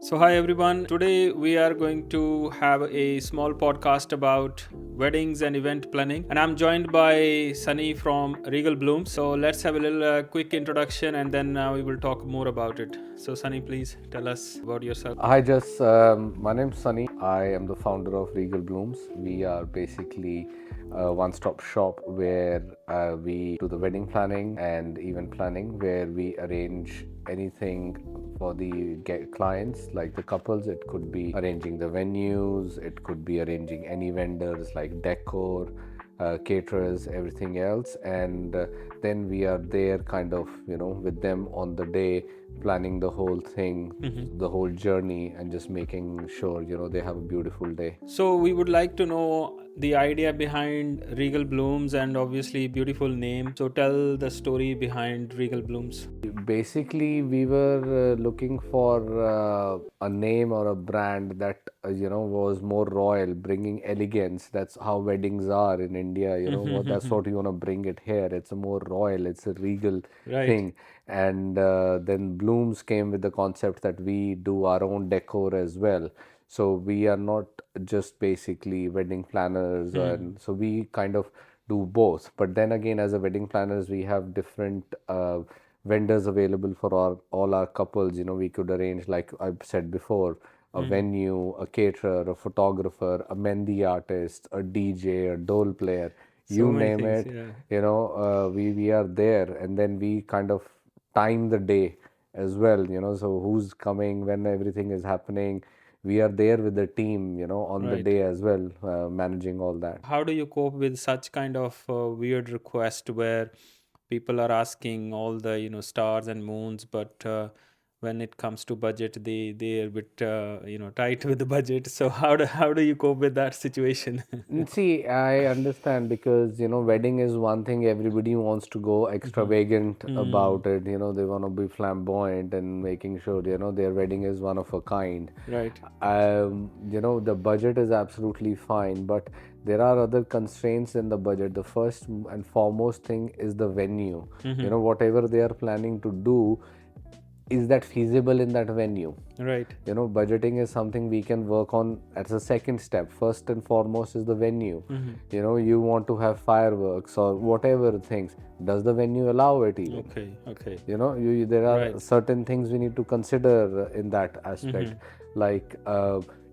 So, hi everyone. Today we are going to have a small podcast about weddings and event planning. And I'm joined by Sunny from Regal Blooms. So, let's have a little quick introduction and then we will talk more about it. So, Sunny, please tell us about yourself. Hi, Jess. My name's Sunny. I am the founder of Regal Blooms. We are basically a one-stop shop where we do the wedding planning and event planning, where we arrange anything for the clients, like the couples. It could be arranging the venues, it could be arranging any vendors like decor, caterers, everything else, and then we are there kind of, with them on the day, planning the whole thing, the whole journey, and just making sure, they have a beautiful day. So, we would like to know the idea behind Regal Blooms and obviously beautiful name. So, tell the story behind Regal Blooms. Basically, we were looking for a name or a brand that was more royal, bringing elegance. That's how weddings are in India. That's what you want to bring it here. It's a more royal, it's a regal Right. thing. And then Blooms came with the concept that we do our own decor as well. So we are not just basically wedding planners, and so we kind of do both. But then again, as a wedding planners, we have different vendors available for all our couples. We could arrange, like I've said before, a venue, a caterer, a photographer, a mehndi artist, a DJ, a dole player, So you many name things. it. Yeah. We are there, and then we kind of time the day as well. So who's coming, when everything is happening. We are there with the team, on the Right. day as well, managing all that. How do you cope with such kind of weird request where people are asking all the stars and moons, but when it comes to budget, they're a bit tight with the budget. So how do you cope with that situation? See, I understand, because wedding is one thing. Everybody wants to go Hmm. extravagant Hmm. about it. They want to be flamboyant and making sure their wedding is one of a kind. Right. The budget is absolutely fine, but there are other constraints in the budget. The first and foremost thing is the venue. Hmm. Whatever they are planning to do, is that feasible in that venue? Right. Budgeting is something we can work on as a second step. First and foremost is the venue. Hmm. You want to have fireworks or whatever things. Does the venue allow it even? Okay. Okay. There are Right. certain things we need to consider in that aspect. Hmm. Like,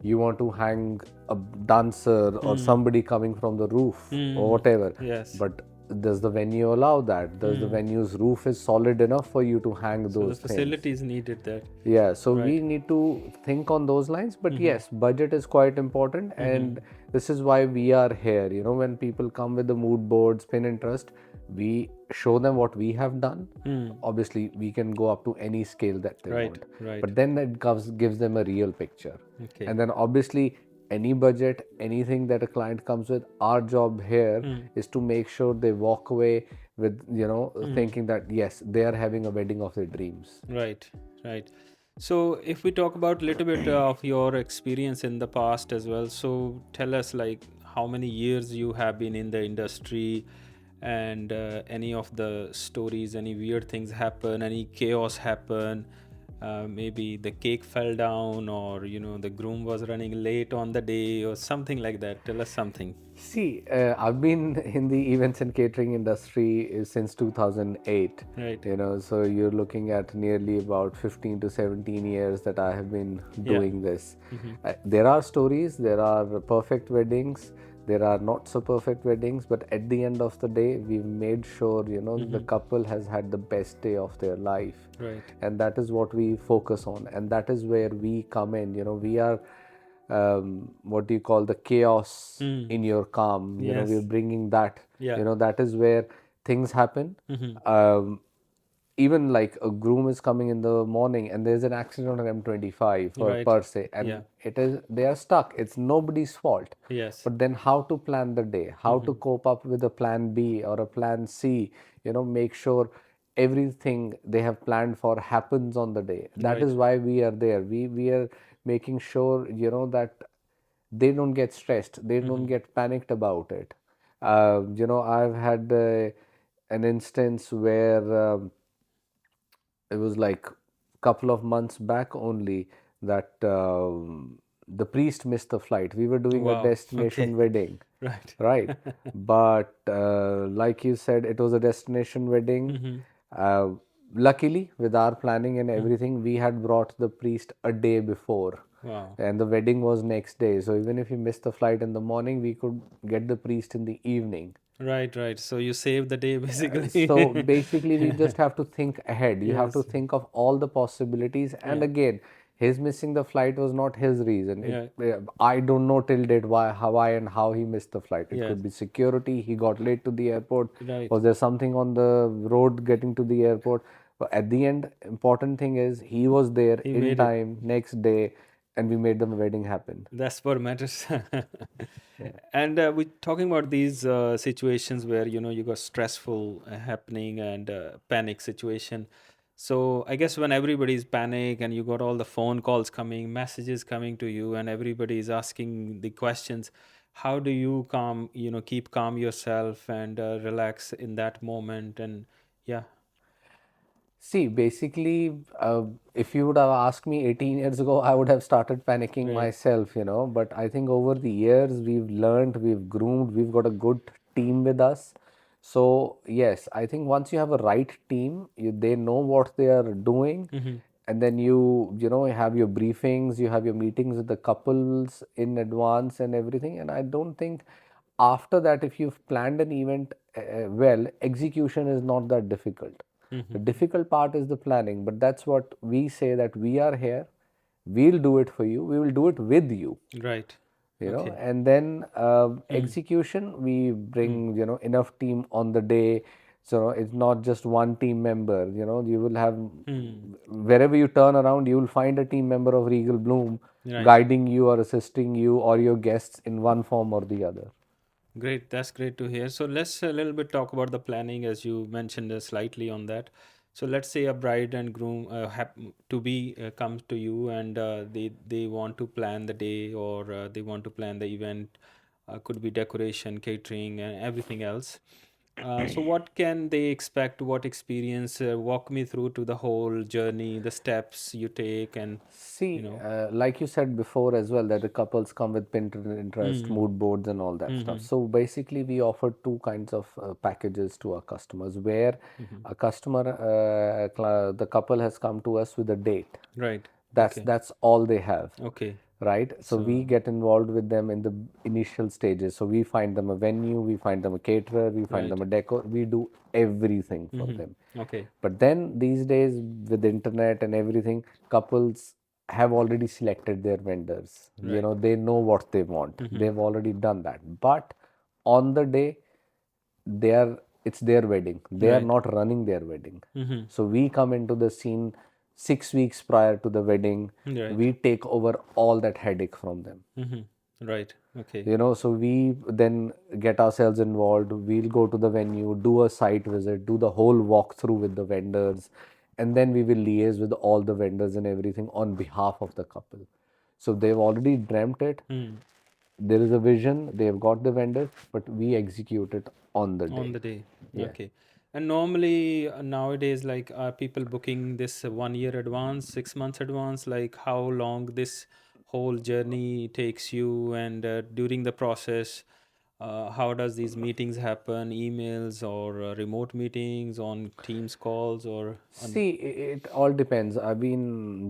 you want to hang a dancer or somebody coming from the roof or Hmm. whatever, Yes. but does the venue allow that? Does the venue's roof is solid enough for you to hang So the those things? facilities needed there. Yeah, so Right. we need to think on those lines. But yes, budget is quite important, and this is why we are here. When people come with the mood boards, Pinterest, we show them what we have done. Obviously, we can go up to any scale that they Right. want, Right. but then that gives them a real picture. Okay. And then obviously, any budget, anything that a client comes with, our job here is to make sure they walk away with, thinking that yes, they are having a wedding of their dreams. Right, right. So if we talk about a little bit of your experience in the past as well, so tell us like how many years you have been in the industry and any of the stories, any weird things happen, any chaos happen, maybe the cake fell down or the groom was running late on the day or something like that. Tell us something. See, I've been in the events and catering industry since 2008. Right. So you're looking at nearly about 15 to 17 years that I have been Yeah. doing this. There are stories, there are perfect weddings, there are not so perfect weddings, but at the end of the day, we've made sure, the couple has had the best day of their life. Right. And that is what we focus on. And that is where we come in. We are, what do you call, the chaos in your calm. We're Yes. bringing that. Yeah. That is where things happen. Even like a groom is coming in the morning and there's an accident on M25 Right. per se, Yeah. and they are stuck. It's nobody's fault. Yes. But then how to plan the day, how to cope up with a plan B or a plan C, make sure everything they have planned for happens on the day. That Right. is why we are there. We are making sure, that they don't get stressed, they don't get panicked about it. I've had an instance where it was like a couple of months back only. that the priest missed the flight. We were doing a Wow. Okay. destination wedding, Right. right? But like you said, it was a destination wedding. Mm-hmm. Uh, Luckily, with our planning and everything, we had brought the priest a day before, Wow. and the wedding was next day. So even if we missed the flight in the morning, we could get the priest in the evening. Right, right. So you save the day So basically. basically, we just have to think ahead. You have to Yes. think of all the possibilities. And Yeah. again, his missing the flight was not his reason. Yeah. I don't know till date why and how he missed the flight. It Yes. could be security. He got late to the airport. Right. Was there something on the road getting to the airport? But at the end, important thing is he was there He in made it. time next day, and we made the wedding happen. That's what matters. And we're talking about these situations where you got stressful happening and panic situation. So I guess when everybody's panic and you got all the phone calls coming, messages coming to you, and everybody is asking the questions, how do you keep calm yourself and relax in that moment? And yeah, See, basically, if you would have asked me 18 years ago, I would have started panicking right. myself, But I think over the years, we've learned, we've groomed, we've got a good team with us. So, yes, I think once you have a right team, they know what they are doing, Mm-hmm. and then you have your briefings, you have your meetings with the couples in advance and everything. And I don't think after that, if you've planned an event well, execution is not that difficult. The Mm-hmm. difficult part is the planning, but that's what we say, that we are here, we'll do it for you, we will do it with you, Right. Okay. and then Mm. execution, we Mm. bring enough team on the day. So it's not just one team member. You will have, Mm. wherever you turn around, you will find a team member of Regal Bloom Right. guiding you or assisting you or your guests in one form or the other. Great, that's great to hear. So let's a little bit talk about the planning, as you mentioned slightly on that. So let's say a bride and groom to be comes to you, and they want to plan the day, or they want to plan the event. Could be decoration, catering, and everything else. So what can they expect? What experience? Walk me through to the whole journey, the steps you take, and you See, know. like you said before as well, that the couples come with Pinterest, Mm-hmm. mood boards, and all that stuff. Mm-hmm. So basically, we offer two kinds of packages to our customers, where Mm-hmm. a customer, the couple has come to us with a date. Right. That's Okay. that's all they have, Okay. right? So we So. get involved with them in the initial stages. So we find them a venue, we find them a caterer, we find them Right. a decor, we do everything for them. Mm-hmm. Okay. But then these days, with the internet and everything, couples have already selected their vendors. Right. They know what they want. Mm-hmm. They've already done that. But on the day, they are it's their wedding. They are Right. not running their wedding. Mm-hmm. So we come into the scene 6 weeks prior to the wedding. Right. We take over all that headache from them. Mm-hmm. Right. Okay. So we then get ourselves involved. We'll go to the venue, do a site visit, do the whole walkthrough with the vendors, and then we will liaise with all the vendors and everything on behalf of the couple. So they've already dreamt it. Mm. There is a vision, they've got the vendors, but we execute it on the On day. the day. Yeah. Okay. And normally nowadays, like, are people booking this 1 year advance, 6 months advance? Like, how long this whole journey takes you, and during the process, how does these meetings happen? Emails or remote meetings on Teams calls or on? See, it all depends. I've been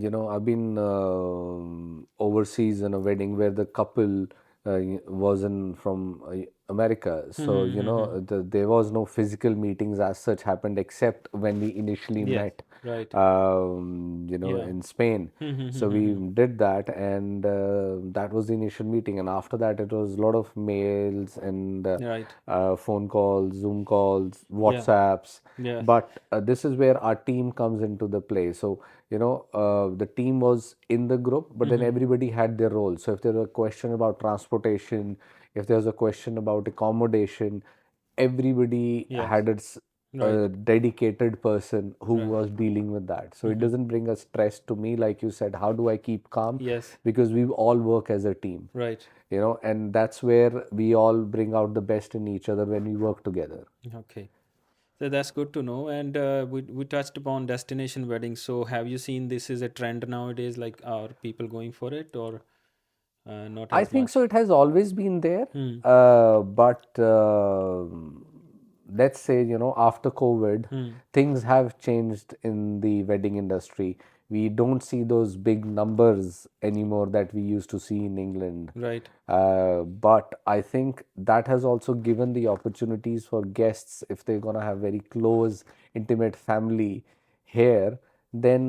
overseas in a wedding where the couple wasn't from America. So, there was no physical meetings as such happened, except when we initially Yes. met, Right. Yeah. in Spain. So we did that, and that was the initial meeting. And after that, it was a lot of mails and Right. phone calls, Zoom calls, Yeah. WhatsApps. Yes. But this is where our team comes into the play. So, the team was in the group, but then everybody had their role. So, if there was a question about transportation, if there was a question about accommodation, everybody Yes. had its Right. dedicated person who Right. was dealing with that. So, it Mm-hmm. doesn't bring a stress to me, like you said. How do I keep calm? Yes. Because we all work as a team, Right. and that's where we all bring out the best in each other when we work together. Okay. So that's good to know. And we touched upon destination weddings. So have you seen this is a trend nowadays? Like, are people going for it, or not I as think much? so. It has always been there, Hmm. but let's say, after COVID, Hmm. things have changed in the wedding industry. We don't see those big numbers anymore that we used to see in England. Right. But I think that has also given the opportunities for guests, if they're gonna have very close, intimate family here, then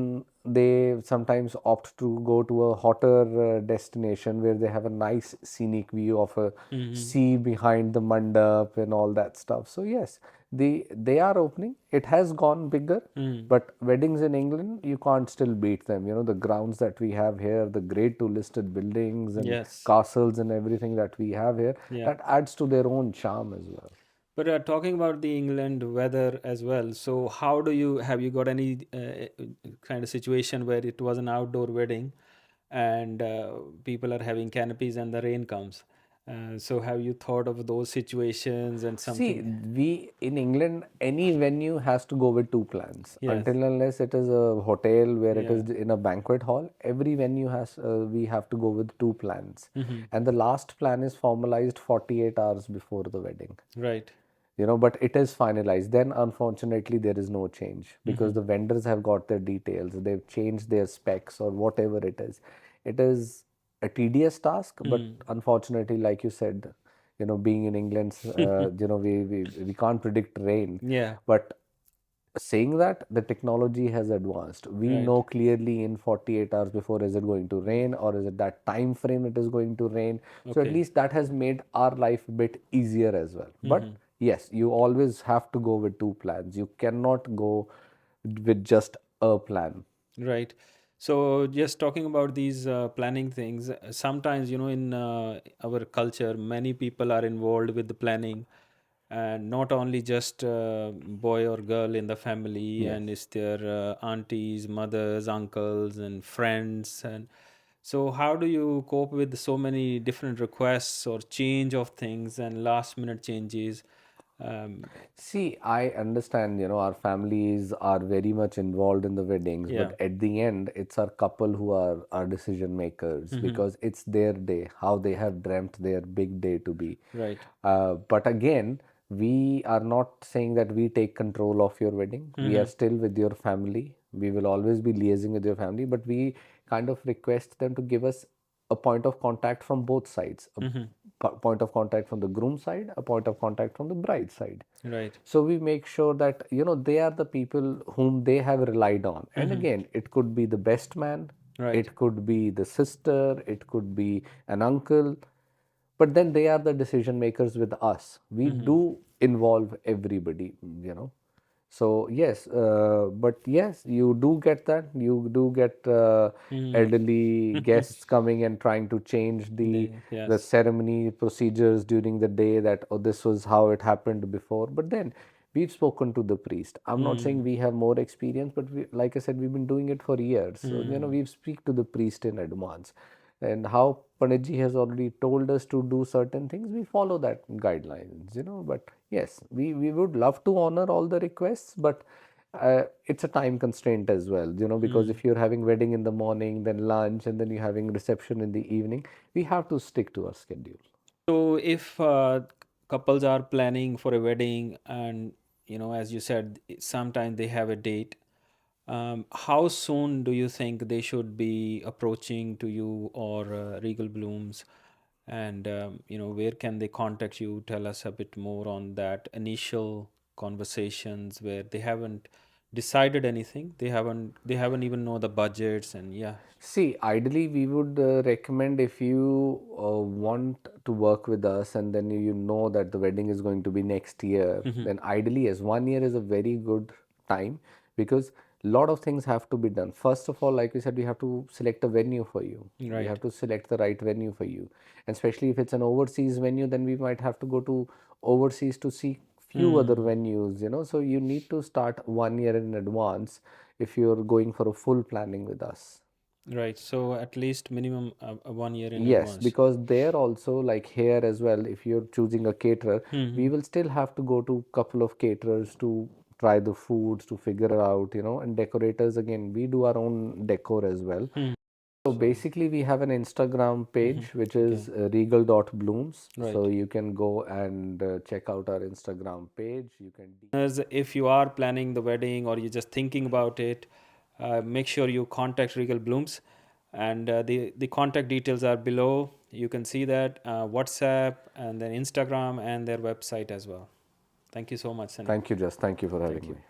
they sometimes opt to go to a hotter destination where they have a nice scenic view of a Hmm. sea behind the mandap and all that stuff. So yes, they are opening. It has gone bigger, Hmm. but weddings in England, you can't still beat them. The grounds that we have here, the great two listed buildings and Yes. castles and everything that we have here, Yeah. that adds to their own charm as well. But talking about the England weather as well, so how do you have you got any kind of situation where it was an outdoor wedding and people are having canopies and the rain comes? So have you thought of those situations and See, something? we in England, any venue has to go with two plans. Yes. Until unless it is a hotel where it Yeah. is in a banquet hall, every venue has we have to go with two plans. Hmm. And the last plan is formalized 48 hours before the wedding. Right. But it is finalized. Then unfortunately there is no change because Hmm. the vendors have got their details, they've changed their specs or whatever it is a tedious task, but Hmm. unfortunately, like you said, being in England, we can't predict rain. Yeah. But saying that, the technology has advanced. We Right. know clearly in 48 hours before, is it going to rain or is it that time frame it is going to rain. So at Okay. least that has made our life a bit easier as well. But Hmm. yes, you always have to go with two plans. You cannot go with just a plan. Right. So just talking about these planning things, sometimes, in our culture, many people are involved with the planning, and not only just boy or girl in the family, Yes. and it's their aunties, mothers, uncles, and friends. And so, how do you cope with so many different requests or change of things and last minute changes? Um, See, I understand, our families are very much involved in the weddings, yeah. but at the end, it's our couple who are our decision makers Hmm. because it's their day, how they have dreamt their big day to be. Right. But again, we are not saying that we take control of your wedding. We are Hmm. still with your family. We will always be liaising with your family, but we kind of request them to give us a point of contact from both sides, a Hmm. point of contact from the groom side, a point of contact from the bride side. Right. So we make sure that they are the people whom they have relied on. And Hmm. again, it could be the best man, Right. it could be the sister, it could be an uncle, but then they are the decision makers with us. We Hmm. do involve everybody, you know. So yes, but yes, you do get that. You do get Hmm. elderly guests coming and trying to change the Yes. ceremony procedures during the day. That, oh, this was how it happened before. But then we've spoken to the priest. I'm not saying Hmm. we have more experience, but like I said, we've been doing it for years. So Hmm. we've speak to the priest in advance, and how Panditji has already told us to do certain things, we follow that guidelines. But yes, we would love to honor all the requests, but it's a time constraint as well, because Hmm. if you're having wedding in the morning, then lunch, and then you're having reception in the evening, we have to stick to our schedule. So if couples are planning for a wedding and as you said, sometimes they have a date, how soon do you think they should be approaching to you or Regal Blooms? And where can they contact you? Tell us a bit more on that initial conversations where they haven't decided anything. They haven't even know the budgets and yeah. See, ideally, we would recommend, if you want to work with us and then you know that the wedding is going to be next year, Hmm. then ideally, yes, 1 year is a very good time because a lot of things have to be done. First of all, like we said, we have to select a venue for you. We Right. have to select the right venue for you. And especially if it's an overseas venue, then we might have to go to overseas to see few other Hmm. venues. So you need to start 1 year in advance if you're going for a full planning with us. Right. So at least minimum 1 year in Yes, advance. because there also, like here as well, if you're choosing a caterer, we Hmm. will still have to go to couple of caterers to try the foods, to figure it out, and decorators, again, we do our own decor as well. Hmm. So So, basically, we have an Instagram page which okay, is regal.blooms. So right. you can go and check out our Instagram page. You can. As if you are planning the wedding or you're just thinking about it, make sure you contact Regal Blooms, and the contact details are below. You can see that WhatsApp and then Instagram and their website as well. Thank you so much, Sunny. Thank you, Jess. Thank you for having Thank you. me.